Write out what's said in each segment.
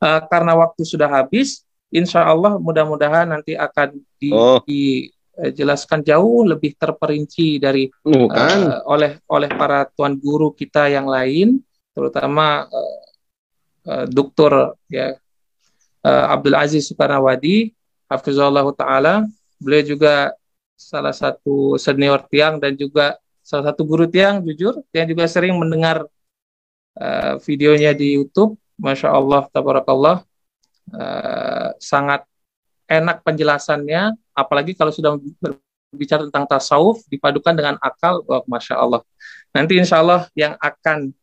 karena waktu sudah habis, insya Allah mudah-mudahan nanti akan dijelaskan jauh lebih terperinci dari oleh para tuan guru kita yang lain, terutama Dr. Abdul Aziz Sukarnawadi, hafizahullah taala. Beliau juga salah satu senior tiang dan juga salah satu guru tiang jujur yang juga sering mendengar videonya di YouTube. Masya Allah, tabarakallah, sangat enak penjelasannya, apalagi kalau sudah berbicara tentang tasawuf dipadukan dengan akal. Masya Allah. Nanti insya Allah yang akan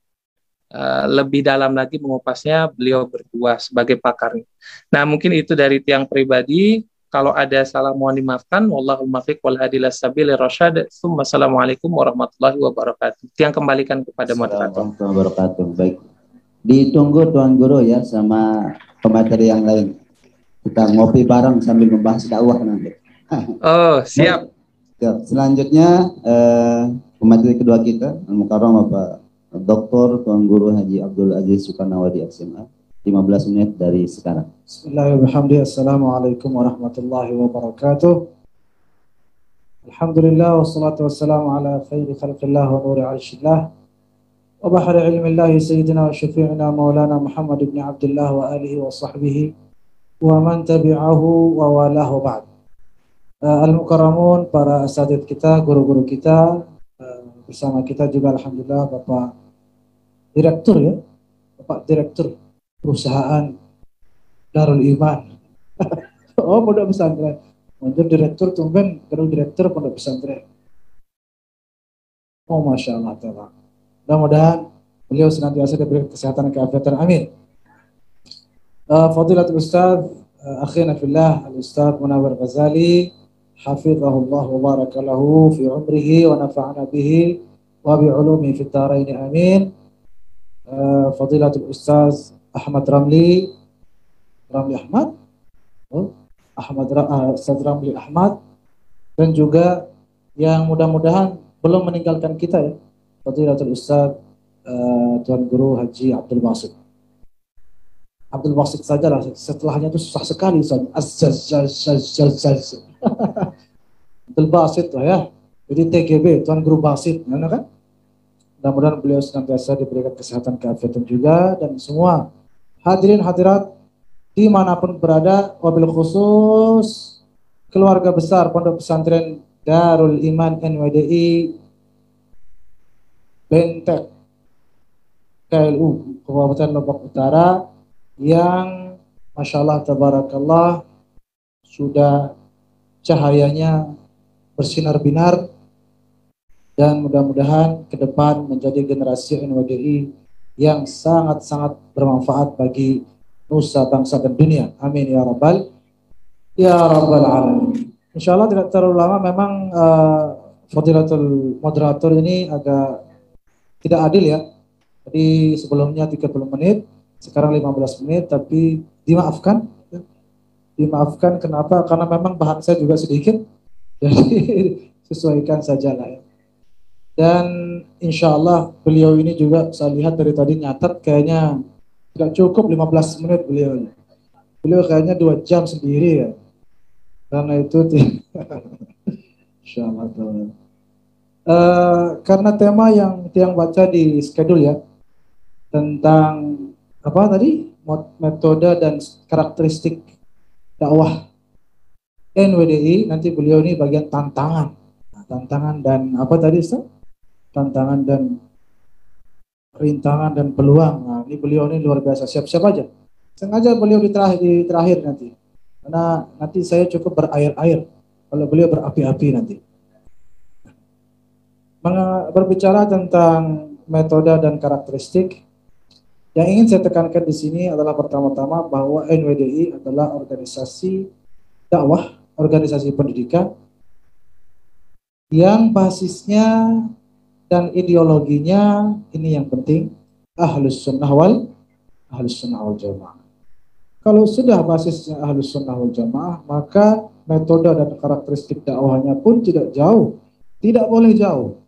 lebih dalam lagi mengupasnya beliau berdua sebagai pakarnya. Nah, mungkin itu dari tiang pribadi. Kalau ada salah mohon dimaafkan. Wallahul muwaffiq wal hadi ila sabilir rasyad. Assalamualaikum warahmatullahi wabarakatuh. Tiang kembalikan kepada moderator. Warahmatullahi wabarakatuh. Baik. Ditunggu Tuan Guru ya sama pemateri yang lain. Kita ngopi bareng sambil membahas dakwah nanti. Oh, siap. Baik. Selanjutnya pemateri kedua kita, Al-Mukarram Bapak Dr. Tuan Guru Haji Abdul Aziz Sukarnawadi SMA. 15 menit dari sekarang. Bismillahirrahmanirrahim. Assalamualaikum warahmatullahi wabarakatuh. Alhamdulillah wassalatu wassalamu ala khairi khalqillah wa nuri arshillah wa bahri ilmillah sayyidina wa syafi'ina maulana Muhammad ibn Abdullah wa alihi wa sahbihi wa man tabi'ahu wa walahu ba'd. Al-Mukarramun, para asatidz kita, guru-guru kita, bersama kita juga alhamdulillah Bapak Direktur ya, Bapak Direktur perusahaan Darul Iman. Oh, pondok pesantren. Muncul direktur tumben, baru direktur pondok pesantren. Oh, masya Allah, teman. Mudah-mudahan beliau senantiasa diberi kesehatan dan keafiatan. Amin. Fadilatul Ustaz, akhina fillah, Al-Ustaz Munawwir Ghazali, hafizahullah wa barakallahu fi umrihi wa nafa'ana bihi wa bi ulumihi fid dharain. Amin. Fadilatul Ustaz Ahmad Ramli Ahmad, Ustaz Ramli Ahmad, dan juga yang mudah-mudahan belum meninggalkan kita ya, Fadilatul Ustaz Tuan Guru Haji Abdul Basit. Abdul Basit saja lah, setelahnya itu susah sekali Ustaz. Abdul Basit lah ya. Jadi TGB, Tuan Guru Basit, kan? Mudah-mudahan beliau senantiasa diberikan kesehatan keafiatan juga, dan semua hadirin hadirat dimanapun berada, wabil khusus keluarga besar Pondok Pesantren Darul Iman NWDI Bentek KLU Kabupaten Lombok Utara yang Masya Allah tabarakallah sudah cahayanya bersinar-binar, dan mudah-mudahan ke depan menjadi generasi NWDI yang sangat-sangat bermanfaat bagi nusa, bangsa, dan dunia. Amin ya rabbal alamin. Insya Allah tidak terlalu lama. Memang Fadilatul Moderator ini agak tidak adil ya. Jadi sebelumnya 30 menit, sekarang 15 menit, tapi dimaafkan. Dimaafkan kenapa? Karena memang bahan saya juga sedikit, jadi sesuaikan saja lah ya. Dan insya Allah beliau ini juga saya lihat dari tadi nyatet kayaknya tidak cukup 15 menit beliau. Beliau kayaknya 2 jam sendiri ya. Karena itu insya Allah. Karena tema yang baca di schedule ya, tentang apa tadi, metode dan karakteristik dakwah NWDI. Nanti beliau ini bagian tantangan dan apa tadi Ustaz? Tantangan dan rintangan dan peluang. Nah, ini beliau ini luar biasa, siap-siap aja. Sengaja beliau di terakhir nanti, karena nanti saya cukup berair-air kalau beliau berapi-api nanti. Berbicara tentang metode dan karakteristik, yang ingin saya tekankan di sini adalah pertama-tama bahwa NWDI adalah organisasi dakwah, organisasi pendidikan yang basisnya dan ideologinya ini yang penting, Ahlus Sunnah wal Jamaah. Kalau sudah basisnya Ahlus Sunnah wal Jamaah, maka metode dan karakteristik dakwahnya pun tidak boleh jauh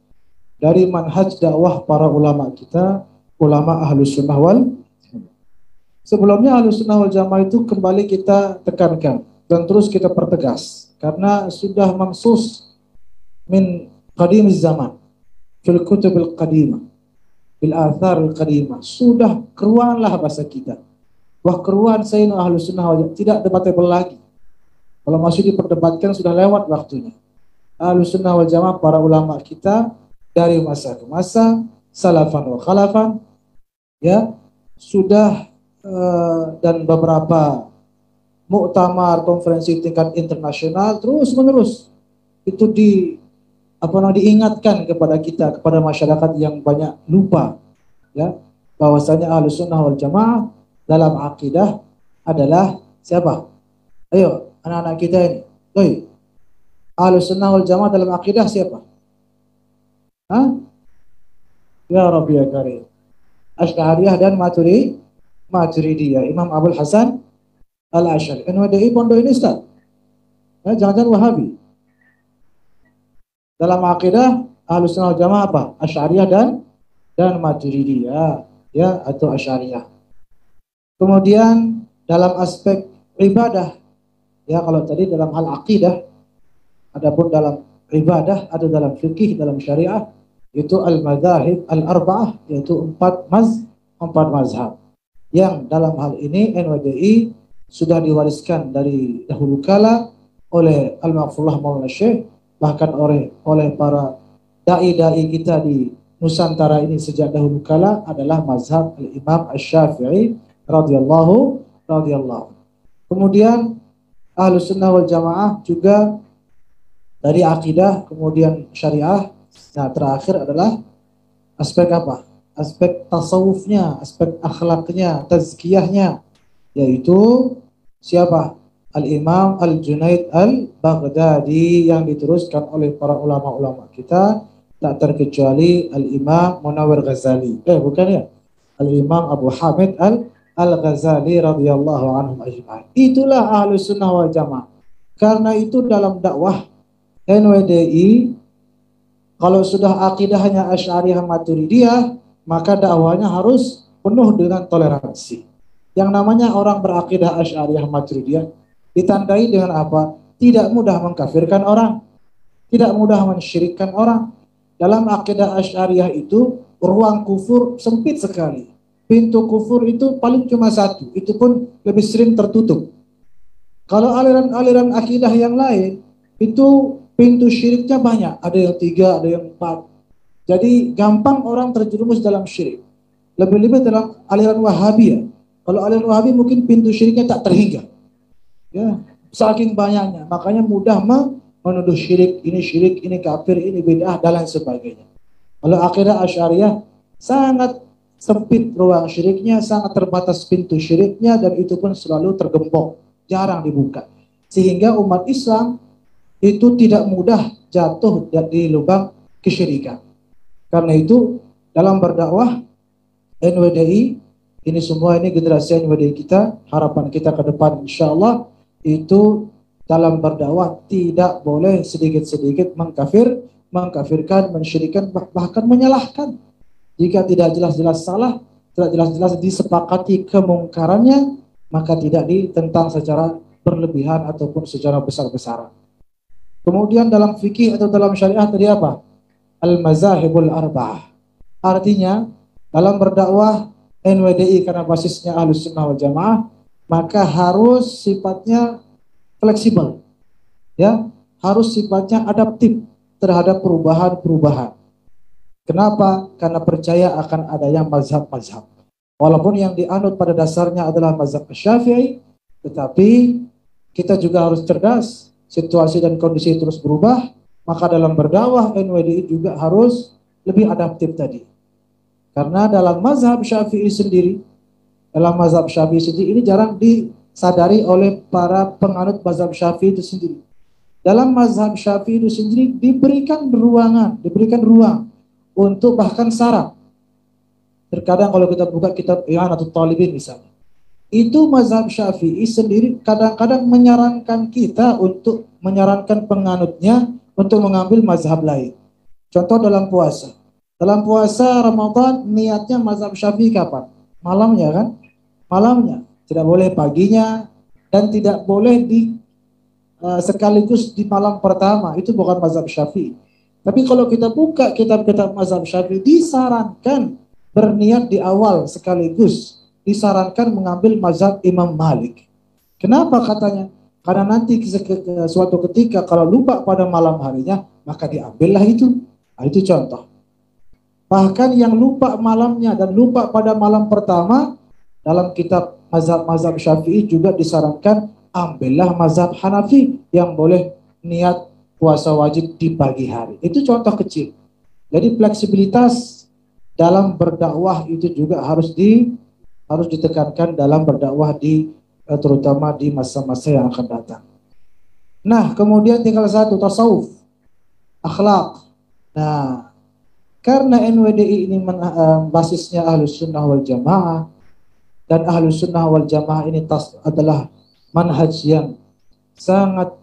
dari manhaj dakwah para ulama kita, ulama Ahlus Sunnah wal Jamaah. Sebelumnya Ahlussunnah wal Jamaah itu kembali kita tekankan dan terus kita pertegas karena sudah mansus min qadim zaman fil kutubil qadimah bil athar al qadimah, sudah keruanlah bahasa kita. Wah, keruan Sayyidina Ahlussunnah wal Jamaah tidak debatable lagi. Kalau masih diperdebatkan sudah lewat waktunya. Ahlussunnah wal Jamaah, para ulama kita dari masa ke masa, salafan wa khalafan, ya sudah dan beberapa muktamar, konferensi tingkat internasional terus menerus itu diingatkan kepada kita, kepada masyarakat yang banyak lupa, ya, bahwasanya Ahlussunnah wal Jamaah dalam akidah adalah siapa? Ayo anak-anak kita ini, Ahlussunnah wal Jamaah dalam akidah siapa? Hah? Ya Rabbi ya Karim, Asy'ariyah dan Maturidiyah, Imam Abul Hasan Al-Asy'ari. NWDI pondok ini Ustaz, jangan-jangan Wahabi. Dalam akidah Ahlussunnah wal Jamaah apa? Asy'ariyah dan Maturidiyah, ya, atau Asy'ariyah. Kemudian dalam aspek ibadah, ya, kalau tadi dalam hal akidah, adapun dalam ibadah atau dalam fikih, dalam syariah, itu al-madzahib al-arba'ah, yaitu empat mazhab. Yang dalam hal ini NWDI sudah diwariskan dari dahulu kala oleh Al-Maghfurullah Maulana Syekh, bahkan oleh para dai-dai kita di Nusantara ini sejak dahulu kala adalah mazhab Al-Imam Asy-Syafi'i radhiyallahu. Kemudian Ahlussunnah wal Jamaah juga dari akidah, kemudian syariah. Nah, terakhir adalah aspek apa? Aspek tasawufnya, aspek akhlaknya, tazkiyahnya, yaitu siapa? Al-Imam Al-Junaid Al-Baghdadi, yang diteruskan oleh para ulama-ulama kita, tak terkecuali Al-Imam Munawwir Ghazali. Bukan ya? Al-Imam Abu Hamid Al-Ghazali radhiyallahu anhum ajma'in. Itulah Ahlussunnah wal Jamaah. Karena itu dalam dakwah NWDI, kalau sudah akidahnya Asy'ariyah Maturidiyah, maka dakwahnya harus penuh dengan toleransi. Yang namanya orang berakidah Asy'ariyah Maturidiyah ditandai dengan apa? Tidak mudah mengkafirkan orang, tidak mudah mensyirikkan orang. Dalam akidah Asy'ariyah itu ruang kufur sempit sekali. Pintu kufur itu paling cuma satu, itu pun lebih sering tertutup. Kalau aliran-aliran akidah yang lain itu pintu syiriknya banyak, ada yang 3, ada yang 4. Jadi gampang orang terjerumus dalam syirik. Lebih-lebih dalam aliran Wahabi, ya. Kalau aliran Wahabi mungkin pintu syiriknya tak terhingga. Ya, saking banyaknya, makanya mudah menuduh syirik, ini kafir, ini bid'ah dan lain sebagainya. Kalau akidah Asy'ariyah sangat sempit ruang syiriknya, sangat terbatas pintu syiriknya, dan itu pun selalu tergembok, jarang dibuka. Sehingga umat Islam itu tidak mudah jatuh di lubang kesyirikan. Karena itu dalam berdakwah NWDI, ini semua ini generasi NWDI kita, harapan kita ke depan insyaallah itu dalam berdakwah tidak boleh sedikit-sedikit mengkafirkan, mensyirikkan, bahkan menyalahkan. Jika tidak jelas-jelas salah, tidak jelas-jelas disepakati kemungkarannya, maka tidak ditentang secara berlebihan ataupun secara besar-besaran. Kemudian dalam fikih atau dalam syariah tadi apa? Al-mazahibul arba'ah. Artinya dalam berdakwah NWDI karena basisnya Ahlussunnah wal Jamaah, maka harus sifatnya fleksibel. Ya, harus sifatnya adaptif terhadap perubahan-perubahan. Kenapa? Karena percaya akan adanya mazhab-mazhab. Walaupun yang dianut pada dasarnya adalah mazhab Syafi'i, tetapi kita juga harus cerdas. Situasi dan kondisi terus berubah, maka dalam berdakwah NWDI juga harus lebih adaptif tadi. Karena dalam mazhab Syafi'i sendiri, ini jarang disadari oleh para penganut mazhab Syafi'i itu sendiri. Dalam mazhab Syafi'i itu sendiri diberikan ruang untuk bahkan syarat. Terkadang kalau kita buka kitab I'anatul Talibin misalnya, itu mazhab Syafi'i sendiri kadang-kadang menyarankan kita untuk menyarankan penganutnya untuk mengambil mazhab lain. Contoh dalam puasa. Dalam puasa Ramadan niatnya mazhab Syafi'i kapan? Malamnya kan? malamnya, tidak boleh paginya, dan tidak boleh sekaligus di malam pertama. Itu bukan mazhab Syafi'i. Tapi kalau kita buka kitab-kitab mazhab Syafi'i, disarankan berniat di awal sekaligus. Disarankan mengambil mazhab Imam Malik. Kenapa katanya? Karena nanti suatu ketika kalau lupa pada malam harinya, maka diambillah itu. Nah, itu contoh. Bahkan yang lupa malamnya dan lupa pada malam pertama, dalam kitab mazhab Syafi'i juga disarankan ambillah mazhab Hanafi yang boleh niat puasa wajib di pagi hari. Itu contoh kecil. Jadi fleksibilitas dalam berdakwah itu juga harus ditekankan dalam berdakwah terutama di masa-masa yang akan datang. Nah, kemudian tinggal satu, tasawuf, akhlak. Nah, karena NWDI ini basisnya Ahlus Sunnah wal Jamaah, dan Ahlus Sunnah wal Jamaah ini adalah manhaj yang sangat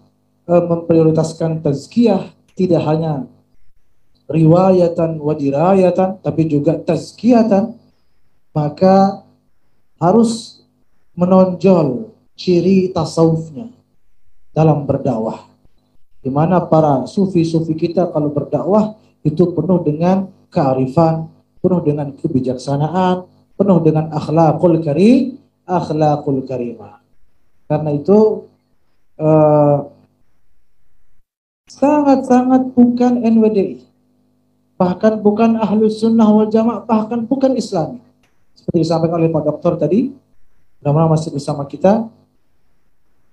memprioritaskan tazkiyah, tidak hanya riwayatan wa dirayatan, tapi juga tazkiyatan, maka harus menonjol ciri tasawufnya dalam berdakwah. Di mana para sufi-sufi kita kalau berdakwah itu penuh dengan kearifan, penuh dengan kebijaksanaan, penuh dengan akhlakul karimah. Karena itu sangat-sangat bukan NWDI, bahkan bukan Ahlus Sunnah wal Jamaah, bahkan bukan Islami. Seperti disampaikan oleh Pak Dokter tadi, mudah-mudahan masih bersama kita.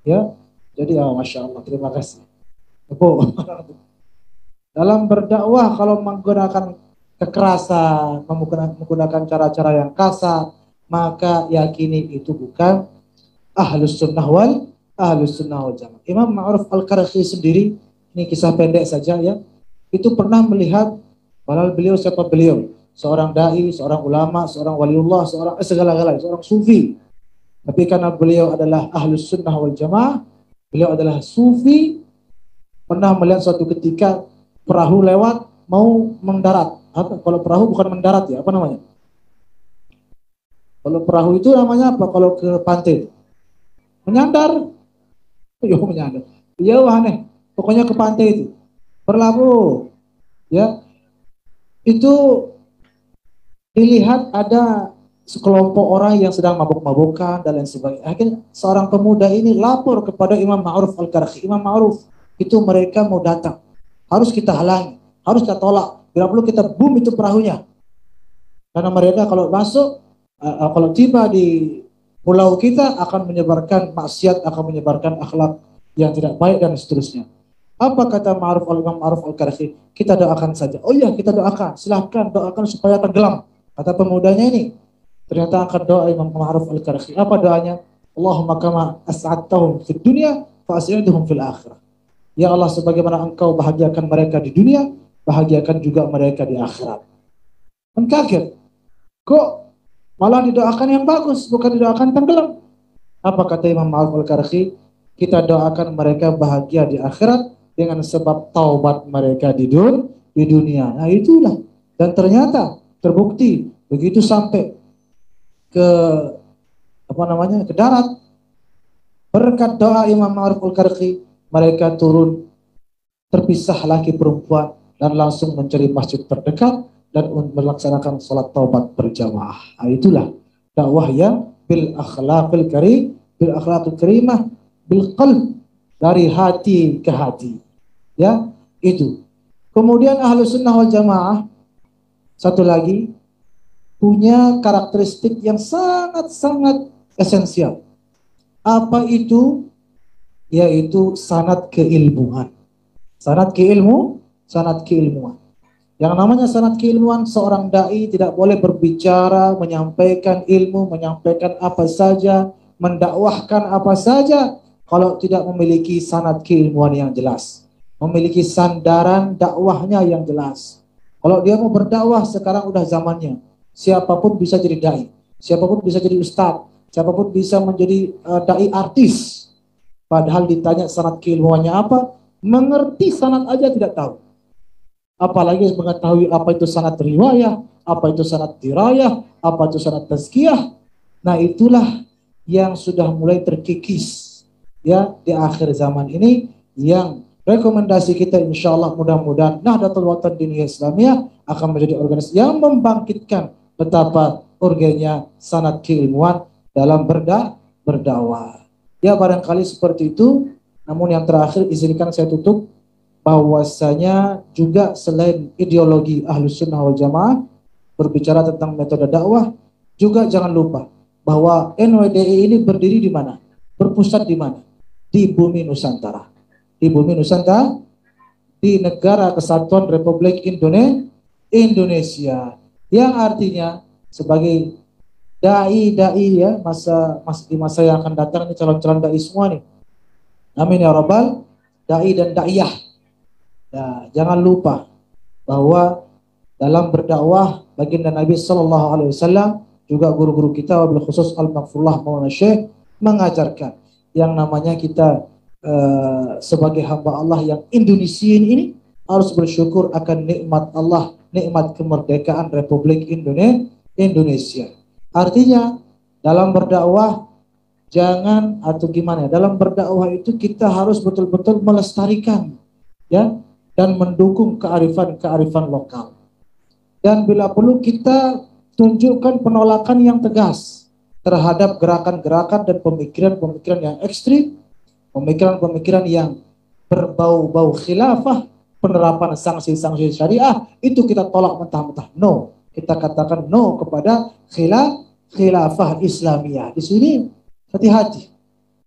Ya, jadi Masya Allah, terima kasih. Dalam berdakwah kalau menggunakan kekerasan, menggunakan cara-cara yang kasar, maka yakini itu bukan Ahlus Sunnah wal Jamaah. Imam Ma'ruf Al-Qarhi sendiri, ini kisah pendek saja ya, itu pernah melihat, padahal beliau siapa beliau? Seorang dai, seorang ulama, seorang waliullah, segala-galanya, seorang sufi. Tapi karena beliau adalah Ahlus Sunnah wal Jamaah, beliau adalah sufi, pernah melihat suatu ketika perahu lewat mau mendarat. Kalau perahu bukan mendarat ya, apa namanya? Kalau perahu itu namanya apa? Kalau ke pantai menyandar. Yo menyandar. Iya aneh. Pokoknya ke pantai itu. Berlabuh. Ya. Itu dilihat ada sekelompok orang yang sedang mabuk-mabukan dan lain sebagainya. Akhirnya seorang pemuda ini lapor kepada Imam Ma'ruf Al-Qarhi. Imam Ma'ruf, itu mereka mau datang. Harus kita halangi, harus kita tolak. Bila perlu kita boom itu perahunya. Karena mereka kalau masuk, kalau tiba di pulau kita akan menyebarkan maksiat, akan menyebarkan akhlak yang tidak baik dan seterusnya. Apa kata Imam Ma'ruf Al-Qarhi? Kita doakan saja. Oh iya, kita doakan. Silahkan doakan supaya tenggelam. Kata pemudanya ini. Ternyata akan doa Imam Ma'ruf Al-Qarhi. Apa doanya? Allahumma kama as'adtahum fid dunya fa as'idhum fil akhirah. Ya Allah, sebagaimana engkau bahagiakan mereka di dunia, bahagiakan juga mereka di akhirat. Kan kaget. Kok malah didoakan yang bagus, bukan didoakan tenggelam? Apa kata Imam Ma'ruf Al-Qarhi? Kita doakan mereka bahagia di akhirat dengan sebab taubat mereka di dunia. Nah itulah. Dan ternyata terbukti begitu sampai ke ke darat, berkat doa Imam Ma'ruf Al-Qarhi, mereka turun, terpisah laki perempuan dan langsung mencari masjid terdekat dan melaksanakan salat taubat berjamaah. Nah, itulah dakwah yang bil akhlaqil karimah, bil qalb, dari hati ke hati. Ya, itu. Kemudian Ahlus Sunnah wal Jamaah satu lagi punya karakteristik yang sangat-sangat esensial. Apa itu? Yaitu sanad keilmuan. Sanad keilmuan. Yang namanya sanad keilmuan, seorang dai tidak boleh berbicara, menyampaikan ilmu, menyampaikan apa saja, mendakwahkan apa saja kalau tidak memiliki sanad keilmuan yang jelas, memiliki sandaran dakwahnya yang jelas. Kalau dia mau berdakwah, sekarang udah zamannya. Siapapun bisa jadi dai, siapapun bisa jadi ustadz, siapapun bisa menjadi dai artis. Padahal ditanya sanad keilmuannya apa, mengerti sanad aja tidak tahu. Apalagi mengetahui apa itu sanad riwayah, apa itu sanad dirayah, apa itu sanad tazkiyah. Nah, itulah yang sudah mulai terkikis ya di akhir zaman ini, yang rekomendasi kita insya Allah mudah-mudahan Nahdlatul Watan Diniyah Islamiyah akan menjadi organisasi yang membangkitkan betapa urgennya sanad keilmuan dalam berdakwah. Ya, barangkali seperti itu. Namun yang terakhir izinkan saya tutup bahwasanya juga selain ideologi Ahlus Sunnah wal Jamaah berbicara tentang metode dakwah, juga jangan lupa bahwa NWDI ini berdiri di mana? Berpusat di mana? Di bumi Nusantara. Di bumi Nusantara, di Negara Kesatuan Republik Indonesia. Yang artinya sebagai dai ya, di masa yang akan datang ini calon-calon dai semua nih. Amin ya rabbal dai dan daiyah. Ya, jangan lupa bahwa dalam berdakwah baginda Nabi sallallahu alaihi wasallam, juga guru-guru kita wabil khusus Al-Maghfurullah Maulana Syekh mengajarkan yang namanya kita sebagai hamba Allah yang Indonesian ini harus bersyukur akan nikmat Allah, nikmat kemerdekaan Republik Indonesia. Artinya dalam berdakwah jangan, atau gimana, dalam berdakwah itu kita harus betul-betul melestarikan ya dan mendukung kearifan lokal. Dan bila perlu kita tunjukkan penolakan yang tegas terhadap gerakan-gerakan dan pemikiran-pemikiran yang ekstrim, pemikiran-pemikiran yang berbau-bau khilafah, penerapan sanksi-sanksi syariah, itu kita tolak mentah-mentah. No, kita katakan no kepada khilafah Islamiyah. Di sini hati-hati.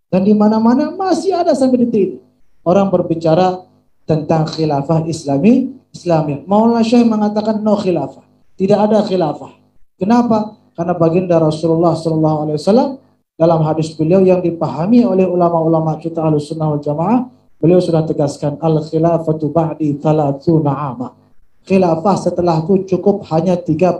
Dan di mana-mana masih ada sampai detik ini orang berbicara tentang khilafah Islamiyah. Maulana Syekh mengatakan no khilafah. Tidak ada khilafah. Kenapa? Karena baginda Rasulullah SAW dalam hadis beliau yang dipahami oleh ulama-ulama kita Ahlus Sunnah wal Jamaah, beliau sudah tegaskan al khilafatu ba'di 30 'ama. Khilafah setelahku cukup hanya 30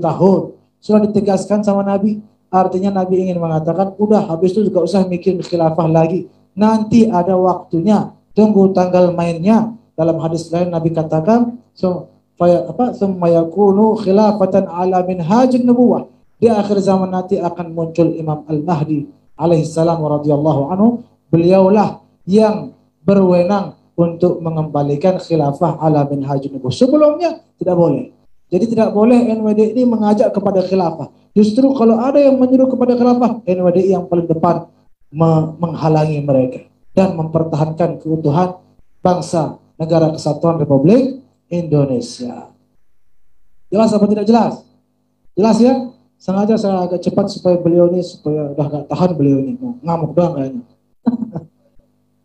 tahun. Sudah ditegaskan sama Nabi. Artinya Nabi ingin mengatakan, udah habis itu juga usah mikir khilafah lagi. Nanti ada waktunya. Tunggu tanggal mainnya. Dalam hadis lain Nabi katakan, summa yakunu khilafatan ala minhajin nubuwah. Di akhir zaman nanti akan muncul Imam Al-Mahdi alaihissalam radhiyallahu anhu. Beliaulah yang berwenang untuk mengembalikan khilafah ala minhajin nubuwah. Sebelumnya tidak boleh. Jadi tidak boleh NWD ini mengajak kepada khilafah. Justru kalau ada yang menyuruh kepada khilafah, NWD yang paling depan menghalangi mereka dan mempertahankan keutuhan bangsa Negara Kesatuan Republik Indonesia. Jelas apa tidak jelas? Jelas ya? Sengaja saya agak cepat supaya beliau ini, supaya udah gak tahan beliau ini. Ngamuk doang kayaknya.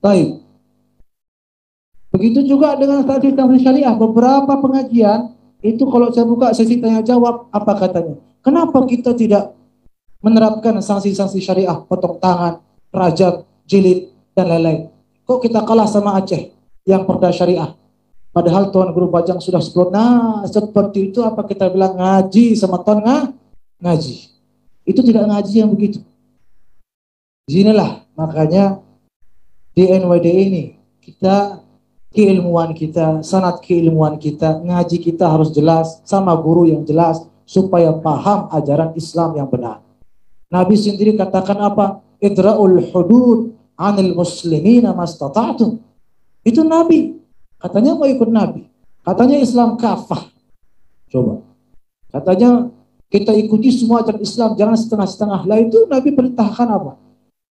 Baik. Begitu juga dengan tadi tentang syariah. Beberapa pengajian itu kalau saya buka sesi tanya jawab, apa katanya? Kenapa kita tidak menerapkan sanksi-sanksi syariah, potong tangan, rajab, jilid, dan lain-lain? Kok kita kalah sama Aceh yang perda syariah? Padahal Tuan Guru Bajang sudah sebut, nah seperti itu apa kita bilang ngaji sama Tuan ngaji. Itu tidak ngaji yang begitu. Disinilah makanya di NWD ini kita keilmuan kita, sanad keilmuan kita, ngaji kita harus jelas sama guru yang jelas supaya paham ajaran Islam yang benar. Nabi sendiri katakan apa? Idra'ul hudud 'anil muslimina mastata'tum. Itu Nabi. Katanya mau ikut Nabi. Katanya Islam kafah. Coba. Katanya kita ikuti semua ajaran Islam, jangan setengah-setengah. Lah itu Nabi perintahkan apa?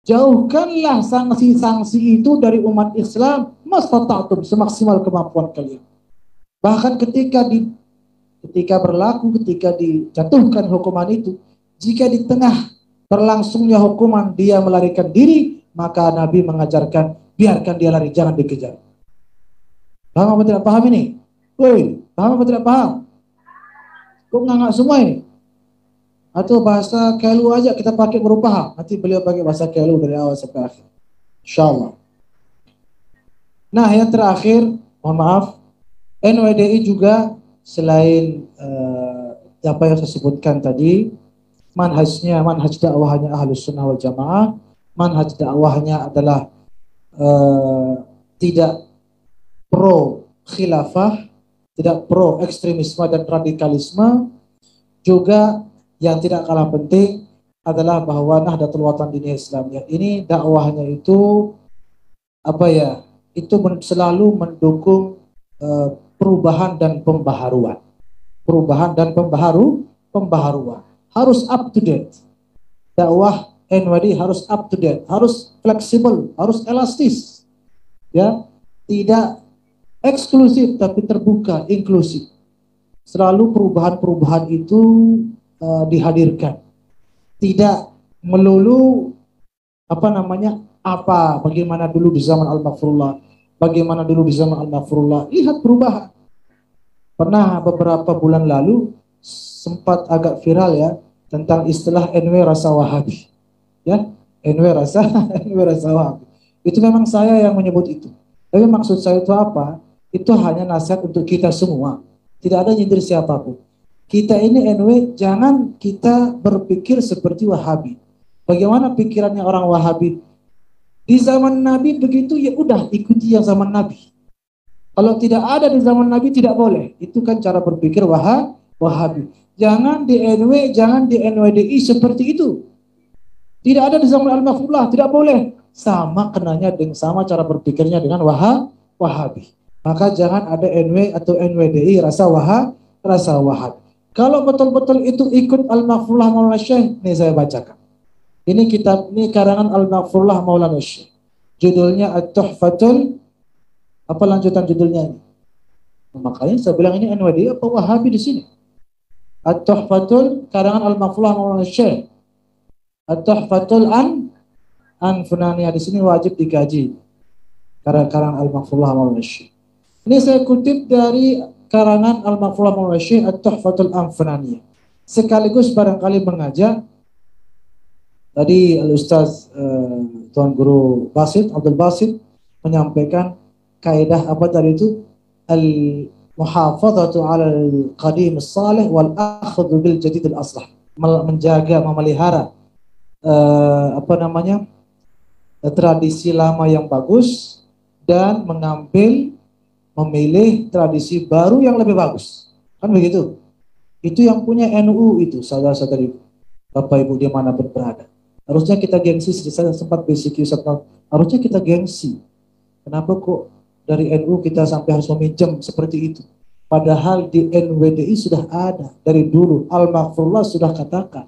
Jauhkanlah sanksi-sanksi itu dari umat Islam mastata'tum, semaksimal kemampuan kalian. Bahkan ketika berlaku, ketika dijatuhkan hukuman itu, jika di tengah berlangsungnya hukuman dia melarikan diri, maka Nabi mengajarkan biarkan dia lari, jangan dikejar. Paham apa tidak paham ini? Woi, paham apa tidak paham? Kok nggak semua ini? Atau bahasa Kelu aja kita pakai baru paham. Nanti beliau pakai bahasa Kelu dari awal sampai akhir. Insyaallah. Nah, yang terakhir, mohon maaf, NWDI juga selain apa yang saya sebutkan tadi, manhaj dakwahnya Ahlus Sunnah wal Jamaah, manhaj dakwahnya adalah tidak pro khilafah, tidak pro ekstremisme dan radikalisme, juga Yang tidak kalah penting adalah bahwa Nahdlatul Watan Diniyah Islamiyah ini dakwahnya itu apa ya? Itu selalu mendukung perubahan dan pembaharuan. Perubahan dan pembaharuan. Harus up to date. Dakwah NWD harus up to date, harus fleksibel, harus elastis. Ya, tidak eksklusif tapi terbuka, inklusif. Selalu perubahan-perubahan itu dihadirkan. Tidak melulu bagaimana dulu di zaman Al-Maghfurullah, bagaimana dulu di zaman Al-Maghfurullah. Lihat perubahan. Pernah beberapa bulan lalu sempat agak viral ya tentang istilah NW rasa Wahabi. Ya, NW rasa Wahabi. Itu memang saya yang menyebut itu. Tapi maksud saya itu apa? Itu hanya nasihat untuk kita semua. Tidak ada nyindir siapapun. Kita ini NW, jangan kita berpikir seperti Wahabi. Bagaimana pikirannya orang Wahabi? Di zaman Nabi begitu, ya udah ikuti yang zaman Nabi. Kalau tidak ada di zaman Nabi tidak boleh. Itu kan cara berpikir Wahabi. Jangan di NW, jangan di NWDI seperti itu. Tidak ada di zaman Al-Maghfurullah, tidak boleh. Sama kenanya dengan sama cara berpikirnya dengan Wahabi. Maka jangan ada NW atau NWDI rasa Wahabi. Kalau betul-betul itu ikut Al-Maghfurullah Maulana Syekh, ini saya bacakan. Ini kitab, ini karangan Al-Maghfurullah Maulana Syekh. Judulnya At-Tuhfatul, apa lanjutan judulnya ini? Makanya saya bilang ini NWDI apa Wahabi di sini. At-Tuhfatul karangan Al-Maghfurullah Maulana Syekh. At-Tuhfatul Anfunaniyah, di sini wajib dikaji. Karangan Al-Maghfurullah Maulana Syekh. Ini saya kutip dari karangan Al-Maghfurullah Maulana Syekh At-Tuhfatul Anfunaniyah. Sekaligus barangkali mengajak tadi Al-Ustaz Tuan Guru Abdul Basit menyampaikan kaidah apa tadi itu? Al-muhafazatu 'ala al-qadim as-salih wal akhdhu bil jadid al-aslah. Menjaga, memelihara tradisi lama yang bagus dan memilih tradisi baru yang lebih bagus. Kan begitu? Itu yang punya NU itu, saudara-saudari Bapak Ibu di mana berada. Harusnya kita gengsi, saya sempat basic harusnya kita gengsi. Kenapa kok dari NU kita sampai harus meminjam seperti itu? Padahal di NWDI sudah ada dari dulu. Al-Maghfurullah sudah katakan.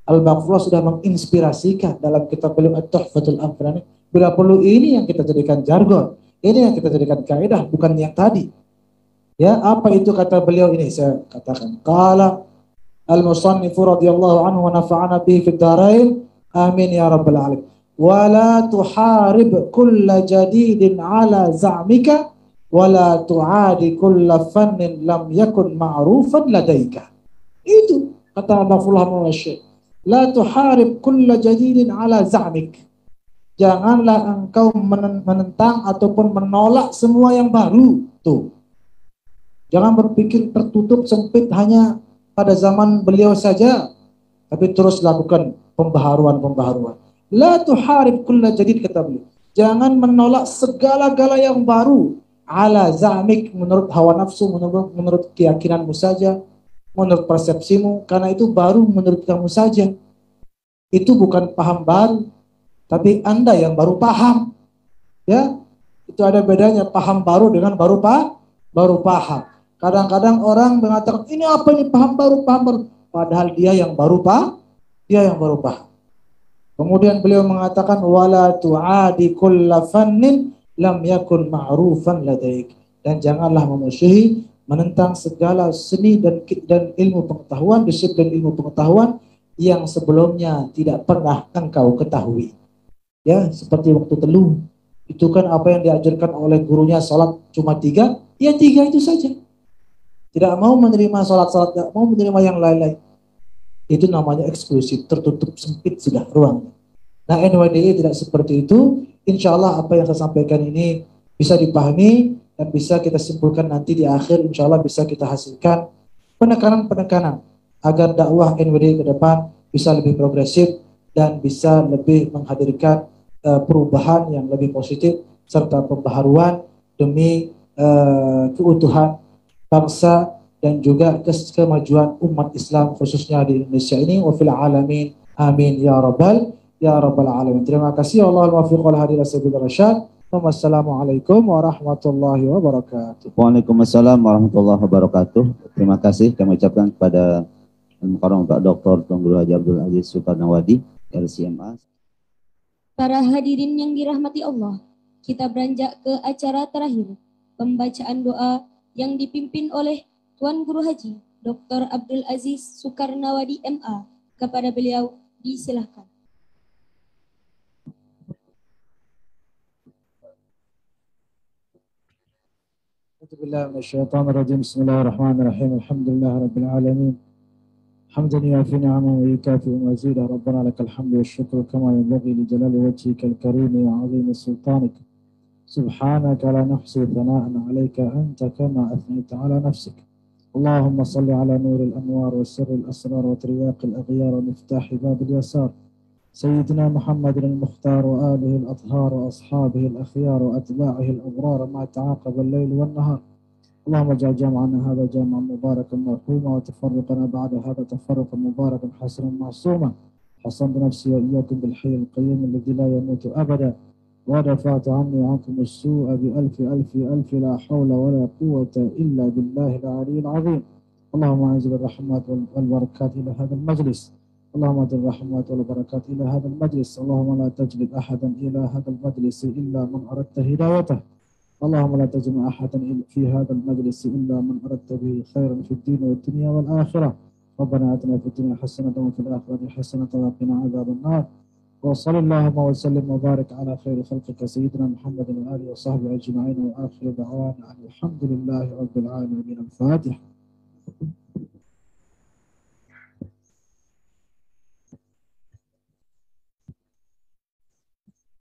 Al-Maghfurullah sudah menginspirasikan dalam kitab beliau At-Tuhfatul Anfunaniyah. Bila perlu ini yang kita jadikan jargon. Ini yang kita jadikan kaidah, bukan yang tadi. Ya, apa itu kata beliau ini? Saya katakan. Qala al-musannifu radhiyallahu anhu wa nafa'ana bihi fid dharain. Amin ya rabbal alamin. Wa la tuharib kulla jadidin ala za'mika wa la tu'adi kulla fannin lam yakun ma'rufan ladaika. Itu kata Al-Maghfurullah Maulana Syekh. La tuharib kulla jadidin ala za'mik. Janganlah engkau menentang ataupun menolak semua yang baru. Tuh. Jangan berpikir tertutup sempit hanya pada zaman beliau saja, tapi terus lakukan pembaharuan. La tuharib kulla jadid, kata beliau. Jangan menolak segala-gala yang baru. Ala za'mik, menurut hawa nafsu, menurut keyakinanmu saja, menurut persepsimu, karena itu baru menurut kamu saja. Itu bukan paham baru. Tapi Anda yang baru paham, ya, itu ada bedanya paham baru dengan baru paham. Kadang-kadang orang mengatakan ini apa ini paham baru, padahal dia yang baru paham. Kemudian beliau mengatakan wala tu'adi kulla fannin lam yakun ma'rufan ladaik, dan janganlah memusuhi, menentang segala seni dan ilmu pengetahuan, disiplin ilmu pengetahuan yang sebelumnya tidak pernah engkau ketahui. Ya, seperti waktu teluh. Itu kan apa yang diajarkan oleh gurunya, salat cuma 3, ya 3 itu saja. Tidak mau menerima salat-salat, tidak mau menerima yang lain-lain. Itu namanya eksklusif, tertutup sempit sudah ruangnya. Nah, NWDI tidak seperti itu. Insya Allah apa yang saya sampaikan ini bisa dipahami dan bisa kita simpulkan nanti di akhir. Insya Allah bisa kita hasilkan penekanan-penekanan agar dakwah NWDI ke depan bisa lebih progresif dan bisa lebih menghadirkan perubahan yang lebih positif serta pembaharuan demi keutuhan bangsa dan juga kemajuan umat Islam khususnya di Indonesia ini wa fil alamin amin ya rabbal alamin. Terima kasih. Allahul muwaffiq wal hadi ila sabilir rasyad. Wassalamualaikum warahmatullahi wabarakatuh. Waalaikumsalam warahmatullahi wabarakatuh. Terima kasih kami ucapkan kepada Al-Mukarram Pak Dr. Tuan Guru Haji Abdul Aziz Sukarnawadi LCMA. Para hadirin yang dirahmati Allah, kita beranjak ke acara terakhir, pembacaan doa yang dipimpin oleh Tuan Guru Haji Dr. Abdul Aziz Sukarnawadi MA. Kepada beliau disilahkan. Bismillahirrahmanirrahim. Alhamdulillah rabbil alamin. حمدا يوافي نعمه ويكافئ مزيدا. ربنا لك الحمد والشكر كما ينبغي لجلال وجهك الكريم وعظيم سلطانك. سبحانك لا نحصي ثناء عليك أنت كما أثنيت على نفسك. اللهم صل على نور الأنوار وسر الأسرار وترياق الأغيار ومفتاح باب اليسار سيدنا محمد المختار وآله الأطهار وأصحابه الأخيار وأتباعه الأبرار ما تعاقب الليل والنهار. اللهم اجعل جامعنا هذا جامعا مباركا مرحوما وتفرقنا بعد هذا تفرقا مباركا حسنا معصوما. حصنت نفسي وإياكم بالحي القيوم الذي لا يموت أبدا ودفعت عني وعنكم السوء بألف ألف ألف لا حول ولا قوة إلا بالله العلي العظيم. اللهم أنزل الرحمات والبركات إلى هذا المجلس. اللهم أنزل الرحمات والبركات إلى هذا المجلس. اللهم لا تجلب أحدا إلى هذا المجلس إلا من أردت هدايته. اللهم لا تجمع أحدا في هذا المجلس إلا من أردت به خيرا في الدين والدنيا والآخرة. ربنا آتنا في الدنيا حسنة وفي الآخرة حسنة وقنا عذاب النار. وصلى اللهم وسلم وبارك على خير خلقك سيدنا محمد وآله وصحبه أجمعين وآخر دعوانا الحمد لله رب العالمين. الفاتحة.